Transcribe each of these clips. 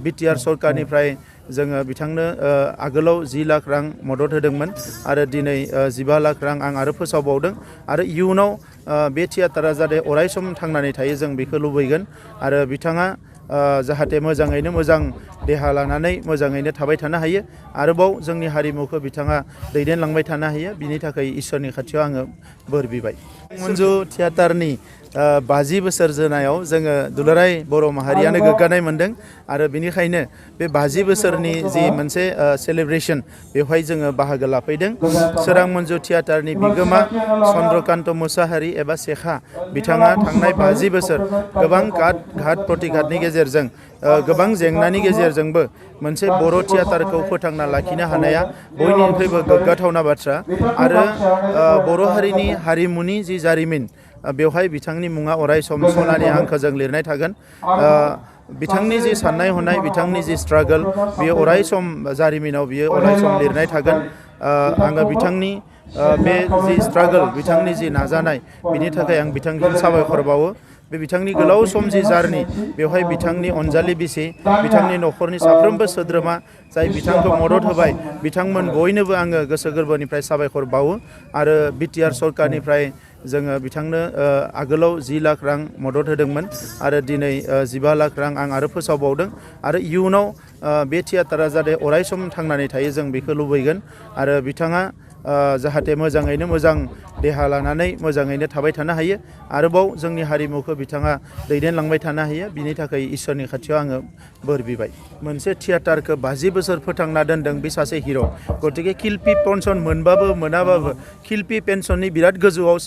BTR सरकारनिफ्राय जोङो बिथांनो आगोलाव 10 लाख रां मदद होदोंमोन आरो दिनै 15 लाख रां आं आरो फोसावबावदों आरो इयुनाव बे थियाटारा जाहाथे अरायसम थांनानै थायो जों बेखौ लुबैगोन आरो बिथाङा जाहाथे मोजाङैनो मोजां देहा लानानै मोजाङैनो थाबाय थानो हायो आरोबाव जोंनि हारिमुखौ बिथाङा दैदेनलांबाय थानो हायो बिनि थाखाय इसोरनि खाथियाव आङो बोर बिबाय। मन्जु थियाटारनि 50 बोसोर जोनायाव जोङो दुलाराय बर' माहारियानो गोग्गानाय मोनदों आरो बेनिखायनो बे 50 बोसोरनि जि मोनसे सेलिब्रेशन बेवहाय जोङो बाहागो लाफैदों। सोरां मन्जु थियाटारनि बिगोमा चन्द्रकान्त मुसाहारि एबा शेखा बिथाङा थांनाय 50 बोसोर गोबां घात प्रतिघातनि गेजेरजों गोबां जेंनानि गेजेरजोंबो मोनसे बर' थियाटारखौ फोथांना लाखिनो हानाया बयनिख्रुइबो गोग्गाथावना बाथ्रा आरो बर' हारिनि हारिमुनि जि जारिमिन बेवहाय बिथांनि मुङा अरायसम सनानि हांखोजों लिरनाय थागोन। बिथांनि जि साननाय हनाय बिथांनि जि स्ट्रागल बियो अरायसम जारिमिनाव बियो अरायसम लिरनाय थागोन। आङो बिथांनि बे जि स्ट्रागल बिथांनि जि नाजानाय बिनि थाखाय आं बिथांखौ साबायखर बावो। बे बिथांनि गोलाव सम जि जार्नि बेवहाय बिथांनि अनजालि बिसि बिथांनि न'खरनि साफ्रोमबो सोद्रोमा जाय बिथांखौ मदद होबाय बिथांमोन बयनोबो आङो गोसो गोरबोनिफ्राय साबायखर बावो आरो बिटिआर सरकारनिफ्राय जोङो बिथांनो आगोलाव 10 लाख रां मदद होदोंमोन आरो दिनै 15 लाख रां आं आरो फोसावबावदों आरो इयुनाव बे थियाटारा जाहाथे अरायसम थांनानै थायो जों बेखौ लुबैगोन आरो बिथाङा जाहाथे मोजाङैनो मोजां देहा लानानै मोजाङैनो थाबाय थानो हायो आरोबाव जोंनि हारिमुखौ बिथाङा दैदेनलांबाय थानो हायो बिनि थाखाय इसोरनि खाथियाव आङो बोर बिबाय। मोनसे थियाटारखौ 50 बोसोर फोथांना दोनदों बे सासे हिर' गतिके खिल्पि पेन्सन मोनबाबो मोनाबाबो खिल्पि पेन्सननि बिराद गोजौआव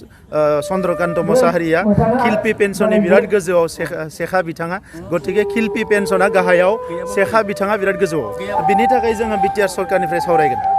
चन्द्रकान्त मुसाहारिया खिल्पि पेन्सननि बिराद गोजौआव शेखा बिथाङा गतिके खिल्पि पेन्सना गाहायाव शेखा बिथाङा बिराद गोजौआव बिनि थाखाय जोङो बिटिआर सरकारनिफ्राय सावरायगोन।